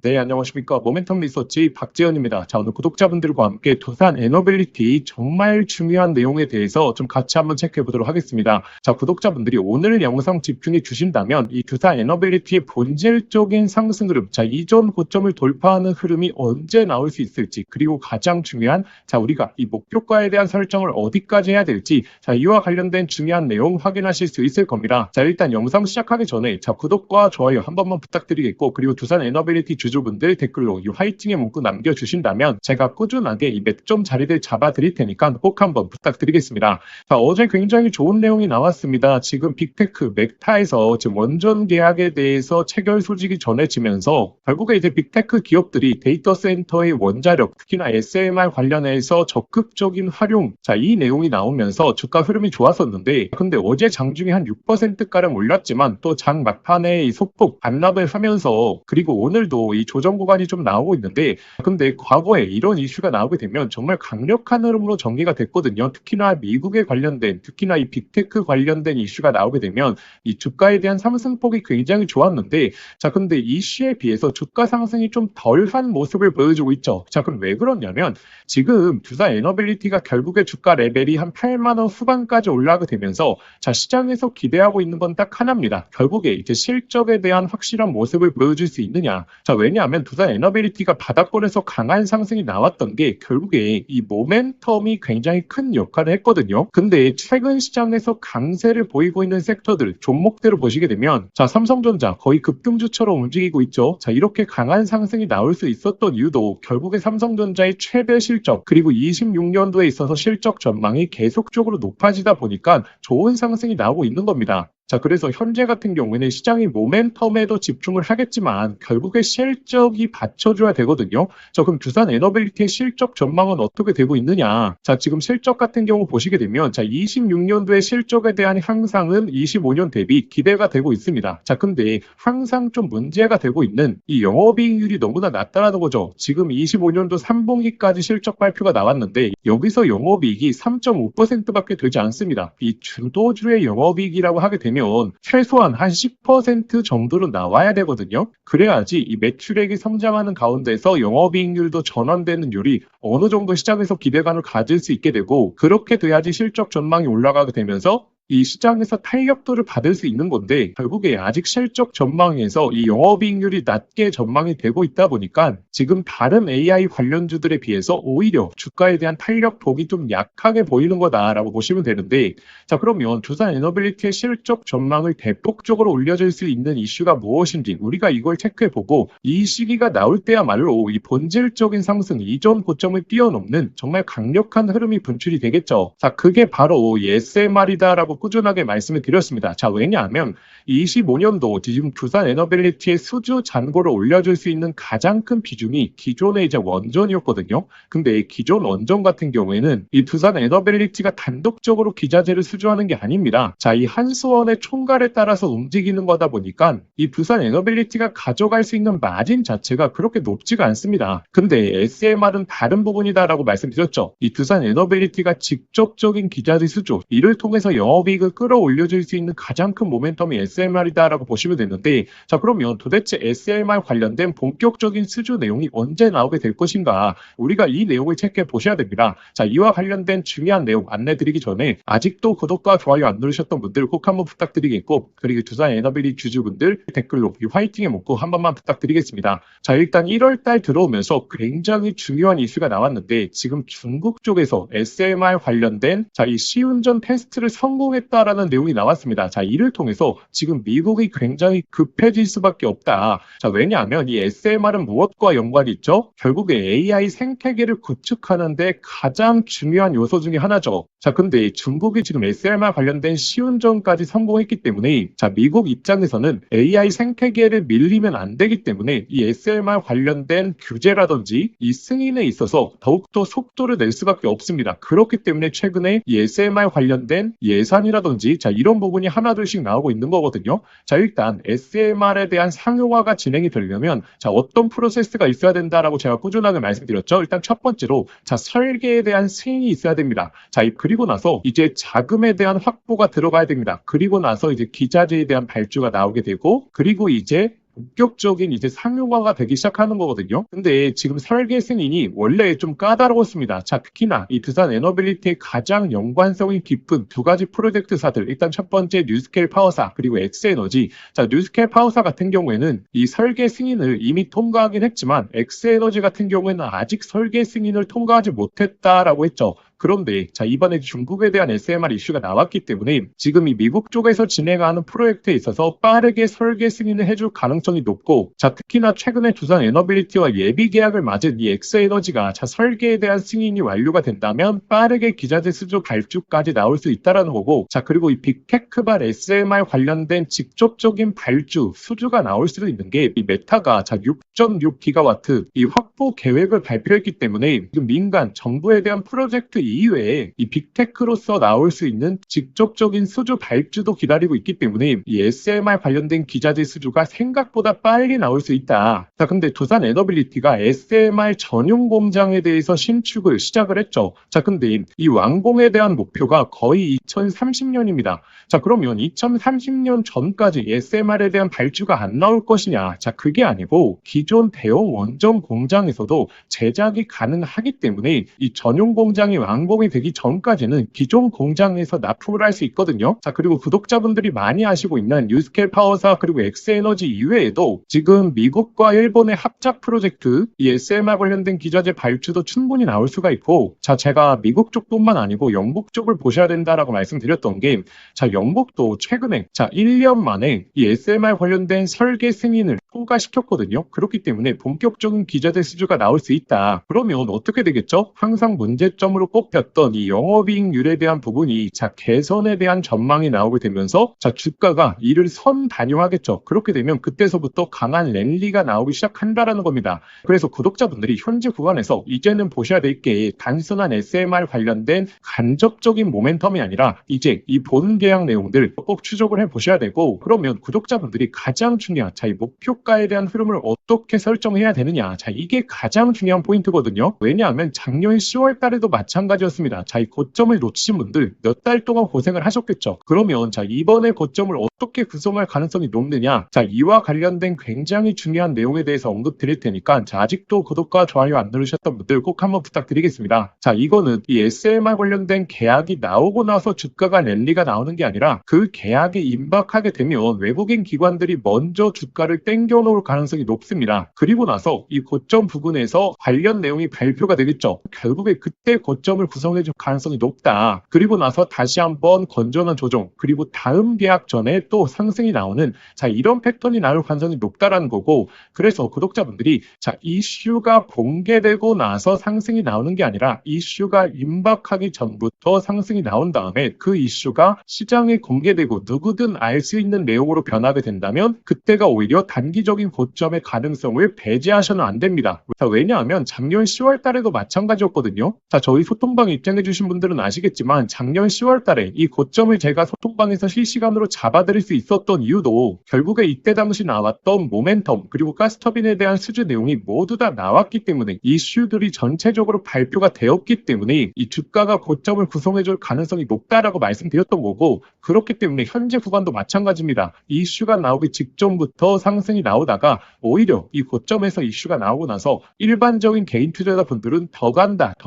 네, 안녕하십니까. 모멘텀 리서치 박재현입니다. 자, 오늘 구독자분들과 함께 두산 에너빌리티 정말 중요한 내용에 대해서 좀 같이 한번 체크해 보도록 하겠습니다. 자, 구독자분들이 오늘 영상 집중해 주신다면 이 두산 에너빌리티의 본질적인 상승 흐름, 자, 이전 고점을 돌파하는 흐름이 언제 나올 수 있을지, 그리고 가장 중요한, 자, 우리가 이 목표가에 대한 설정을 어디까지 해야 될지, 자, 이와 관련된 중요한 내용 확인하실 수 있을 겁니다. 자, 일단 영상 시작하기 전에, 자, 구독과 좋아요 한 번만 부탁드리겠고, 그리고 두산 에너빌리티 주주분들 댓글로 이 화이팅의 문구 남겨주신다면 제가 꾸준하게 이 매점 자리를 잡아드릴 테니까 꼭 한번 부탁드리겠습니다. 자, 어제 굉장히 좋은 내용이 나왔습니다. 지금 빅테크 멕타에서 지금 원전 계약에 대해서 체결 소식이 전해지면서 결국에 이제 빅테크 기업들이 데이터 센터의 원자력, 특히나 SMR 관련해서 적극적인 활용, 자, 이 내용이 나오면서 주가 흐름이 좋았었는데, 근데 어제 장중에 한 6%가량 올랐지만 또 장 막판에 이 소폭 반납을 하면서, 그리고 오늘도 이 조정 구간이 좀 나오고 있는데, 근데 과거에 이런 이슈가 나오게 되면 정말 강력한 흐름으로 전개가 됐거든요. 특히나 미국에 관련된, 특히나 이 빅테크 관련된 이슈가 나오게 되면 이 주가에 대한 상승폭이 굉장히 좋았는데, 자, 근데 이슈에 비해서 주가 상승이 좀 덜한 모습을 보여주고 있죠. 자, 그럼 왜 그러냐면 지금 두산 에너빌리티가 결국에 주가 레벨이 한 8만 원 후반까지 올라가게 되면서, 자, 시장에서 기대하고 있는 건 딱 하나입니다. 결국에 이제 실적에 대한 확실한 모습을 보여줄 수 있느냐. 자, 왜냐하면 두산 에너빌리티가 바닥권에서 강한 상승이 나왔던 게 결국에 이 모멘텀이 굉장히 큰 역할을 했거든요. 근데 최근 시장에서 강세를 보이고 있는 섹터들, 종목대로 보시게 되면, 자, 삼성전자 거의 급등주처럼 움직이고 있죠. 자, 이렇게 강한 상승이 나올 수 있었던 이유도 결국에 삼성전자의 최대 실적, 그리고 26년도에 있어서 실적 전망이 계속적으로 높아지다 보니까 좋은 상승이 나오고 있는 겁니다. 자, 그래서 현재 같은 경우에는 시장이 모멘텀에도 집중을 하겠지만 결국에 실적이 받쳐줘야 되거든요. 자, 그럼 두산 에너빌리티의 실적 전망은 어떻게 되고 있느냐? 자, 지금 실적 같은 경우 보시게 되면, 자, 26년도의 실적에 대한 향상은 25년 대비 기대가 되고 있습니다. 자, 근데 항상 좀 문제가 되고 있는 이 영업이익률이 너무나 낮다라는 거죠. 지금 25년도 3분기까지 실적 발표가 나왔는데 여기서 영업이익이 3.5%밖에 되지 않습니다. 이 주도주의 영업이익이라고 하게 되면 최소한 한 10% 정도로 나와야 되거든요. 그래야지 이 매출액이 성장하는 가운데서 영업이익률도 전환되는 율이 어느 정도 시장에서 기대감을 가질 수 있게 되고, 그렇게 돼야지 실적 전망이 올라가게 되면서 이 시장에서 탄력도를 받을 수 있는 건데, 결국에 아직 실적 전망에서 이 영업이익률이 낮게 전망이 되고 있다 보니까 지금 다른 AI 관련주들에 비해서 오히려 주가에 대한 탄력폭이 좀 약하게 보이는 거다라고 보시면 되는데, 자, 그러면 두산 에너빌리티의 실적 전망을 대폭적으로 올려줄 수 있는 이슈가 무엇인지 우리가 이걸 체크해보고, 이 시기가 나올 때야말로 이 본질적인 상승, 이전 고점을 뛰어넘는 정말 강력한 흐름이 분출이 되겠죠. 자, 그게 바로 이 SMR이다라고 꾸준하게 말씀을 드렸습니다. 자, 왜냐하면 25년도 지금 두산 에너빌리티의 수주 잔고를 올려줄 수 있는 가장 큰 비중이 기존의 이제 원전이었거든요. 근데 기존 원전 같은 경우에는 이 두산 에너빌리티가 단독적으로 기자재를 수주하는 게 아닙니다. 자, 이 한수원의 총괄에 따라서 움직이는 거다 보니까 이 두산 에너빌리티가 가져갈 수 있는 마진 자체가 그렇게 높지가 않습니다. 근데 SMR은 다른 부분이다라고 말씀드렸죠. 이 두산 에너빌리티가 직접적인 기자재 수주, 이를 통해서 영업이익을 끌어올려줄 수 있는 가장 큰 모멘텀이 SMR이다라고 보시면 되는데, 자, 그러면 도대체 SMR 관련된 본격적인 수주 내용이 언제 나오게 될 것인가? 우리가 이 내용을 체크해 보셔야 됩니다. 자, 이와 관련된 중요한 내용 안내드리기 전에 아직도 구독과 좋아요 안 누르셨던 분들 꼭 한번 부탁드리겠고, 그리고 두산 에너빌리티 주주분들 댓글로 이 화이팅의 문구 한 번만 부탁드리겠습니다. 자, 일단 1월달 들어오면서 굉장히 중요한 이슈가 나왔는데, 지금 중국 쪽에서 SMR 관련된, 자, 이 시운전 테스트를 성공했다라는 내용이 나왔습니다. 자, 이를 통해서 지금 미국이 굉장히 급해질 수밖에 없다. 자, 왜냐하면 이 SMR은 무엇과 연관이 있죠? 결국에 AI 생태계를 구축하는데 가장 중요한 요소 중에 하나죠. 자, 근데 중국이 지금 SMR 관련된 시운전까지 성공했기 때문에, 자, 미국 입장에서는 AI 생태계를 밀리면 안 되기 때문에 이 SMR 관련된 규제라든지 이 승인에 있어서 더욱더 속도를 낼 수밖에 없습니다. 그렇기 때문에 최근에 이 SMR 관련된 예산이라든지, 자, 이런 부분이 하나둘씩 나오고 있는 거거든요. 자, 일단 SMR에 대한 상용화가 진행이 되려면, 자, 어떤 프로세스가 있어야 된다라고 제가 꾸준하게 말씀드렸죠. 일단 첫 번째로, 자, 설계에 대한 승인이 있어야 됩니다. 자, 그리고 나서 이제 자금에 대한 확보가 들어가야 됩니다. 그리고 나서 이제 기자재에 대한 발주가 나오게 되고, 그리고 이제 본격적인 이제 상용화가 되기 시작하는 거거든요. 근데 지금 설계 승인이 원래 좀 까다로웠습니다. 자, 특히나 이 두산 에너빌리티의 가장 연관성이 깊은 두 가지 프로젝트사들, 일단 첫 번째 뉴스케일 파워사 그리고 엑스에너지. 자, 뉴스케일 파워사 같은 경우에는 이 설계 승인을 이미 통과하긴 했지만 엑스에너지 같은 경우에는 아직 설계 승인을 통과하지 못했다라고 했죠. 그런데 자, 이번에 중국에 대한 SMR 이슈가 나왔기 때문에 지금 이 미국 쪽에서 진행하는 프로젝트에 있어서 빠르게 설계 승인을 해줄 가능성이 높고, 자, 특히나 최근에 두산 에너빌리티와 예비 계약을 맞은 이 엑스에너지가 자, 설계에 대한 승인이 완료가 된다면 빠르게 기자재 수주 발주까지 나올 수 있다라는 거고, 자, 그리고 이 빅테크발 SMR 관련된 직접적인 발주 수주가 나올 수도 있는 게 이 메타가 자, 6.6기가와트 이 확보 계획을 발표했기 때문에 지금 민간 정부에 대한 프로젝트 이외에 이 빅테크로서 나올 수 있는 직접적인 수주 발주도 기다리고 있기 때문에 이 SMR 관련된 기자재 수주가 생각보다 빨리 나올 수 있다. 자, 근데 두산 에너빌리티가 SMR 전용 공장에 대해서 신축을 시작을 했죠. 자, 근데 이 완공에 대한 목표가 거의 2030년입니다. 자, 그러면 2030년 전까지 SMR에 대한 발주가 안 나올 것이냐? 자, 그게 아니고 기존 대형 원전 공장에서도 제작이 가능하기 때문에 이 전용 공장이 완공이 되기 전까지는 기존 공장에서 납품을 할 수 있거든요. 자, 그리고 구독자분들이 많이 아시고 있는 뉴스케일 파워사 그리고 엑스에너지 이외에도 지금 미국과 일본의 합작 프로젝트 이 SMR 관련된 기자재 발주도 충분히 나올 수가 있고, 자, 제가 미국 쪽뿐만 아니고 영국 쪽을 보셔야 된다라고 말씀드렸던 게, 자, 영국도 최근에 자, 1년 만에 이 SMR 관련된 설계 승인을 통과시켰거든요. 그렇기 때문에 본격적인 기자재 수주가 나올 수 있다. 그러면 어떻게 되겠죠? 항상 문제점으로 꼽혔던 이 영업이익률에 대한 부분이 자, 개선에 대한 전망이 나오게 되면서 자, 주가가 이를 선반영하겠죠. 그렇게 되면 그때서부터 강한 랠리가 나오기 시작한다라는 겁니다. 그래서 구독자분들이 현재 구간에서 이제는 보셔야 될 게 단순한 SMR 관련된 간접적인 모멘텀이 아니라 이제 이 본 계약 내용들 꼭 추적을 해 보셔야 되고, 그러면 구독자분들이 가장 중요한 자, 이 목표가에 대한 흐름을 어떻게 설정해야 되느냐. 자, 이게 가장 중요한 포인트거든요. 왜냐하면 작년 10월 달에도 마찬가지였습니다. 자, 이 고점을 놓치신 분들 몇 달 동안 고생을 하셨겠죠. 그러면 자, 이번에 고점을 어떻게 구성할 가능성이 높느냐. 자, 이와 관련된 굉장히 중요한 내용에 대해서 언급 드릴 테니까 자, 아직도 구독과 좋아요 안 누르셨던 분들 꼭 한번 부탁드리겠습니다. 자, 이거는 이 SMR 관련된 계약이 나오고 나서 주가가 랠리가 나오는 게 아니라 그 계약이 임박하게 되면 외국인 기관들이 먼저 주가를 땡겨 놓을 가능성이 높습니다. 그리고 나서 이 고점 부근에서 관련 내용이 발표가 되겠죠. 결국에 그때 고점을 구성해 줄 가능성이 높다. 그리고 나서 다시 한번 건전한 조정, 그리고 다음 계약 전에 또 상승이 나오는 자, 이런 패턴이 나올 가능성이 높다라는 거고, 그래서 구독자분들이 자, 이슈가 공개되고 나서 상승이 나오는 게 아니라 이슈가 임박하기 전부터 상승이 나온 다음에 그 이슈가 시장에 공개되고 누구든 알 수 있는 내용으로 변하게 된다면 그때가 오히려 단기적인 고점의 가능성을 배제하셔는 안 됩니다. 자, 왜냐하면 작년 10월 달에도 마찬가지였거든요. 자, 저희 소통방에 입장해 주신 분들은 아시겠지만 작년 10월 달에 이 고점을 제가 소통방에서 실시간으로 잡아드릴 수 있었던 이유도 결국에 이때 당시 나왔던 모멘텀 그리고 가스터빈에 대한 수주 내용이 모두 다 나왔기 때문에 이슈들이 전체적으로 발표가 되었기 때문에 이 주가가 고점을 구성해줄 가능성이 높다라고 말씀드렸던 거고, 그렇기 때문에 현재 구간도 마찬가지입니다. 이슈가 나오기 직전부터 상승이 나오다가 오히려 이 고점에서 이슈가 나오고 나서 일반적인 개인 투자자분들은 더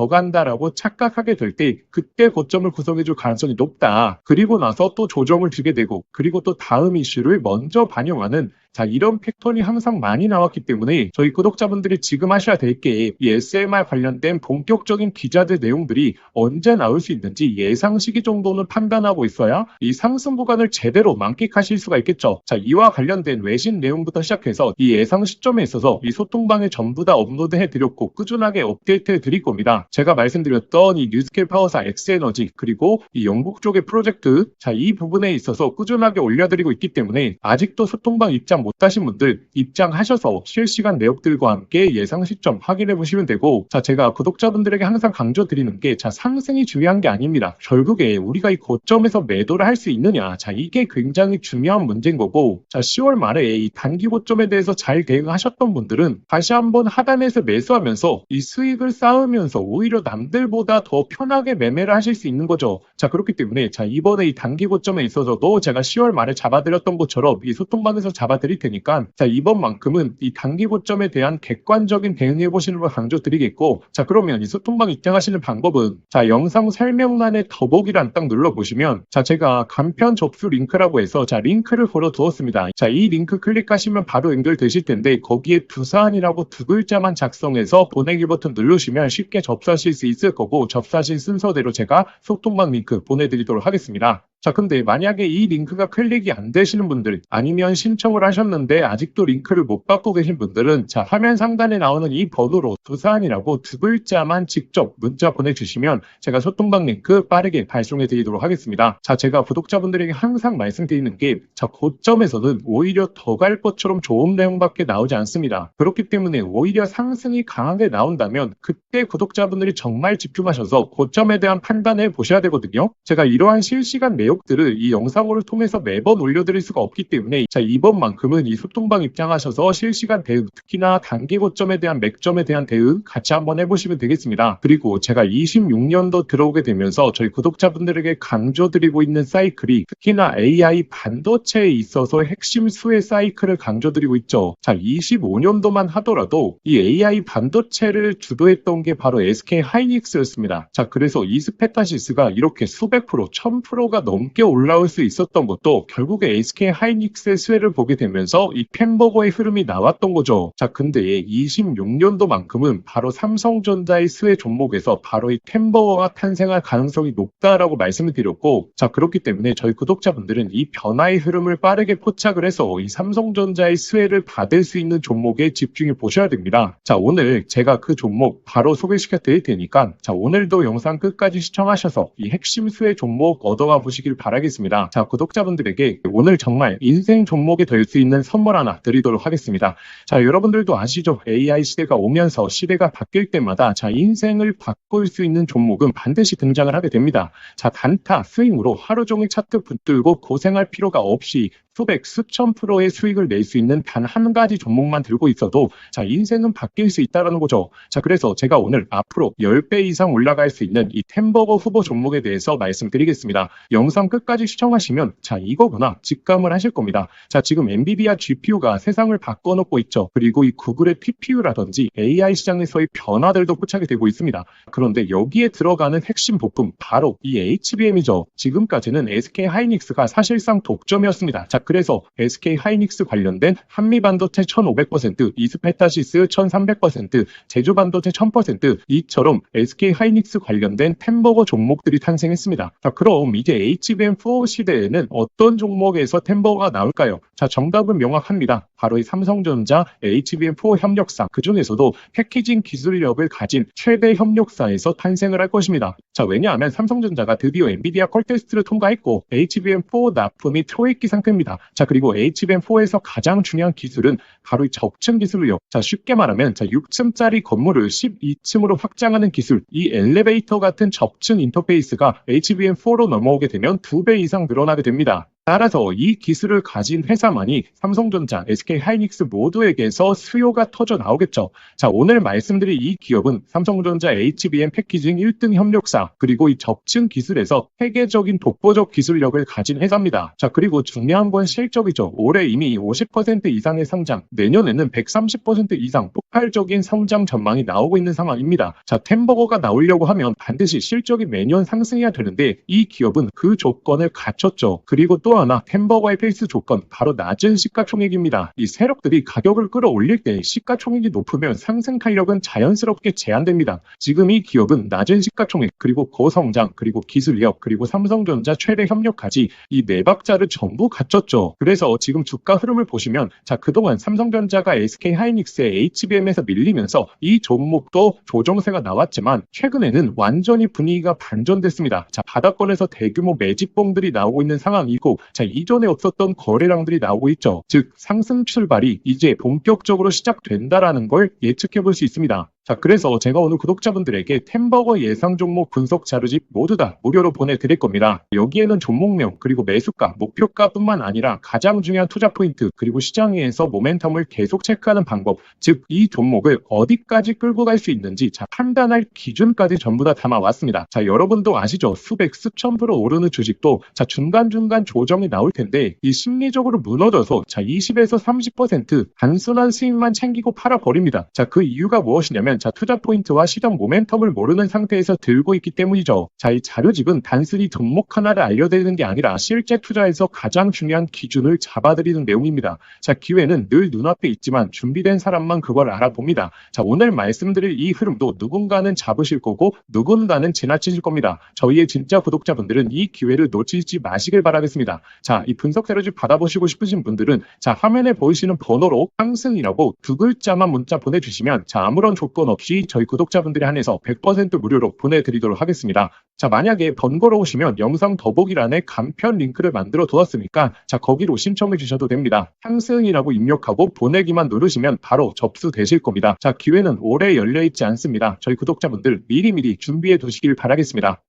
간다라고 착각하게 될 때 그때 고점을 구성해줄 가능성이 높다. 그리고 나서 또 조정을 주게 되고, 그리고 또 다음 이슈를 먼저 반영하는 자, 이런 패턴이 항상 많이 나왔기 때문에 저희 구독자분들이 지금 하셔야 될 게 이 SMR 관련된 본격적인 기자재 내용들이 언제 나올 수 있는지 예상 시기 정도는 판단하고 있어야 이 상승 구간을 제대로 만끽하실 수가 있겠죠. 자, 이와 관련된 외신 내용부터 시작해서 이 예상 시점에 있어서 이 소통방에 전부 다 업로드해 드렸고 꾸준하게 업데이트 해 드릴 겁니다. 제가 말씀드렸던 이 뉴스케일 파워사 엑스에너지 그리고 이 영국 쪽의 프로젝트, 자, 이 부분에 있어서 꾸준하게 올려드리고 있기 때문에 아직도 소통방 입장 못하신 분들 입장하셔서 실시간 내역들과 함께 예상 시점 확인해 보시면 되고, 자, 제가 구독자분들에게 항상 강조드리는 게 자, 상승이 중요한 게 아닙니다. 결국에 우리가 이 고점에서 매도를 할 수 있느냐, 자, 이게 굉장히 중요한 문제인 거고, 자, 10월 말에 이 단기 고점에 대해서 잘 대응하셨던 분들은 다시 한번 하단에서 매수하면서 이 수익을 쌓으면서 오히려 남들보다 더 편하게 매매를 하실 수 있는 거죠. 자, 그렇기 때문에 자, 이번에 이 단기 고점에 있어서도 제가 10월 말에 잡아드렸던 것처럼 이 소통방에서 잡아드린 드릴 테니까 자, 이번만큼은 이 단기 고점에 대한 객관적인 대응해 보시는 걸 강조드리겠고, 자, 그러면 이 소통방 입장하시는 방법은 자, 영상 설명란에 더보기란 딱 눌러보시면 자, 제가 간편 접수 링크라고 해서 자, 링크를 걸어 두었습니다. 자, 이 링크 클릭하시면 바로 연결되실 텐데 거기에 두산이라고 두 글자만 작성해서 보내기 버튼 누르시면 쉽게 접수하실 수 있을 거고, 접수하신 순서대로 제가 소통방 링크 보내드리도록 하겠습니다. 자, 근데 만약에 이 링크가 클릭이 안 되시는 분들, 아니면 신청을 하셨는데 아직도 링크를 못 받고 계신 분들은 자, 화면 상단에 나오는 이 번호로 두산이라고 두 글자만 직접 문자 보내주시면 제가 소통방 링크 빠르게 발송해 드리도록 하겠습니다. 자, 제가 구독자분들에게 항상 말씀드리는 게 자, 고점에서는 오히려 더 갈 것처럼 좋은 내용밖에 나오지 않습니다. 그렇기 때문에 오히려 상승이 강하게 나온다면 그때 구독자분들이 정말 집중하셔서 고점에 대한 판단해 보셔야 되거든요. 제가 이러한 실시간 내용들을 이 영상을 통해서 매번 올려드릴 수가 없기 때문에 자, 이번만큼은 이 소통방 입장하셔서 실시간 대응, 특히나 단기 고점에 대한 맥점에 대한 대응 같이 한번 해보시면 되겠습니다. 그리고 제가 26년도 들어오게 되면서 저희 구독자분들에게 강조드리고 있는 사이클이 특히나 AI 반도체에 있어서 핵심 수혜 사이클을 강조드리고 있죠. 자, 25년도만 하더라도 이 AI 반도체를 주도했던 게 바로 SK 하이닉스였습니다. 자, 그래서 이스페타시스가 이렇게 수백 프로, 1000%가 넘게 올라올 수 있었던 것도 결국에 SK 하이닉스의 수혜를 보게 되면서 이 햄버거의 흐름이 나왔던 거죠. 자, 근데 26년도만큼은 바로 삼성전자의 수혜 종목에서 바로 이 햄버거가 탄생할 가능성이 높다라고 말씀을 드렸고, 자, 그렇기 때문에 저희 구독자분들은 이 변화의 흐름을 빠르게 포착을 해서 이 삼성전자의 수혜를 받을 수 있는 종목에 집중해 보셔야 됩니다. 자, 오늘 제가 그 종목 바로 소개시켜 드릴 테니까 자, 오늘도 영상 끝까지 시청하셔서 이 핵심 수혜 종목 얻어가 보시길 바라겠습니다. 자, 구독자분들에게 오늘 정말 인생 종목이 될 수 있는 선물 하나 드리도록 하겠습니다. 자, 여러분들도 아시죠? AI 시대가 오면서 시대가 바뀔 때마다 자, 인생을 바꿀 수 있는 종목은 반드시 등장을 하게 됩니다. 자, 단타 스윙으로 하루 종일 차트 붙들고 고생할 필요가 없이 수백, 수천 프로의 수익을 낼 수 있는 단 한 가지 종목만 들고 있어도 자, 인생은 바뀔 수 있다는 거죠. 자, 그래서 제가 오늘 앞으로 10배 이상 올라갈 수 있는 이 햄버거 후보 종목에 대해서 말씀드리겠습니다. 영상 끝까지 시청하시면 자, 이거구나 직감을 하실 겁니다. 자, 지금 엔비디아 GPU가 세상을 바꿔놓고 있죠. 그리고 이 구글의 TPU라든지 AI 시장에서의 변화들도 포착이 되고 있습니다. 그런데 여기에 들어가는 핵심 부품 바로 이 HBM이죠. 지금까지는 SK 하이닉스가 사실상 독점이었습니다. 자, 그래서 SK 하이닉스 관련된 한미반도체 1500%, 이스페타시스 1300%, 제주반도체 1000% 이처럼 SK 하이닉스 관련된 햄버거 종목들이 탄생했습니다. 자, 그럼 이제 HBM4 시대에는 어떤 종목에서 햄버거가 나올까요? 자, 정답은 명확합니다. 바로 이 삼성전자 HBM4 협력사, 그 중에서도 패키징 기술력을 가진 최대 협력사에서 탄생을 할 것입니다. 자, 왜냐하면 삼성전자가 드디어 엔비디아 컬 테스트를 통과했고 HBM4 납품이 초읽기 상태입니다. 자, 그리고 HBM4에서 가장 중요한 기술은 바로 이 적층 기술이요. 자, 쉽게 말하면 자, 6층짜리 건물을 12층으로 확장하는 기술, 이 엘리베이터 같은 적층 인터페이스가 HBM4로 넘어오게 되면 2배 이상 늘어나게 됩니다. 따라서 이 기술을 가진 회사만이 삼성전자, SK 하이닉스 모두에게서 수요가 터져 나오겠죠. 자, 오늘 말씀드릴 이 기업은 삼성전자 HBM 패키징 1등 협력사, 그리고 이 적층 기술에서 세계적인 독보적 기술력을 가진 회사입니다. 자, 그리고 중요한 건 실적이죠. 올해 이미 50% 이상의 성장, 내년에는 130% 이상 폭발적인 성장 전망이 나오고 있는 상황입니다. 자, 햄버거가 나오려고 하면 반드시 실적이 매년 상승해야 되는데 이 기업은 그 조건을 갖췄죠. 그리고 또 하나 햄버거의 필수 조건 바로 낮은 시가총액입니다. 이 세력들이 가격을 끌어올릴 때 시가총액이 높으면 상승 탄력은 자연스럽게 제한됩니다. 지금 이 기업은 낮은 시가총액 그리고 고성장 그리고 기술력 그리고 삼성전자 최대 협력까지 이 네 박자를 전부 갖췄죠. 그래서 지금 주가 흐름을 보시면 자, 그동안 삼성전자가 SK 하이닉스의 HBM에서 밀리면서 이 종목도 조정세가 나왔지만 최근에는 완전히 분위기가 반전됐습니다. 자, 바닥권에서 대규모 매집봉들이 나오고 있는 상황이고 자, 이전에 없었던 거래량들이 나오고 있죠. 즉 상승 출발이 이제 본격적으로 시작된다라는 걸 예측해 볼 수 있습니다. 자, 그래서 제가 오늘 구독자분들에게 템버거 예상 종목 분석 자료집 모두 다 무료로 보내드릴 겁니다. 여기에는 종목명, 그리고 매수가, 목표가뿐만 아니라 가장 중요한 투자 포인트, 그리고 시장에서 모멘텀을 계속 체크하는 방법, 즉 이 종목을 어디까지 끌고 갈 수 있는지 판단할 기준까지 전부 다 담아왔습니다. 자, 여러분도 아시죠? 수백, 수천 프로 오르는 주식도 중간중간 조정이 나올 텐데 이 심리적으로 무너져서 20에서 30% 단순한 수익만 챙기고 팔아버립니다. 자, 그 이유가 무엇이냐면 투자 포인트와 시장 모멘텀을 모르는 상태에서 들고 있기 때문이죠. 자, 이 자료집은 단순히 종목 하나를 알려드리는 게 아니라 실제 투자에서 가장 중요한 기준을 잡아드리는 내용입니다. 자, 기회는 늘 눈앞에 있지만 준비된 사람만 그걸 알아봅니다. 자, 오늘 말씀드릴 이 흐름도 누군가는 잡으실 거고 누군가는 지나치실 겁니다. 저희의 진짜 구독자분들은 이 기회를 놓치지 마시길 바라겠습니다. 자, 이 분석 자료집 받아보시고 싶으신 분들은 화면에 보이시는 번호로 상승이라고 두 글자만 문자 보내주시면 아무런 조건 없이 저희 구독자분들에 한해서 100% 무료로 보내드리도록 하겠습니다. 자, 만약에 번거로우시면 영상 더보기란에 간편 링크를 만들어 두었으니까 거기로 신청해 주셔도 됩니다. 상승이라고 입력하고 보내기만 누르시면 바로 접수되실 겁니다. 자, 기회는 오래 열려있지 않습니다. 저희 구독자분들 미리미리 준비해 두시길 바라겠습니다.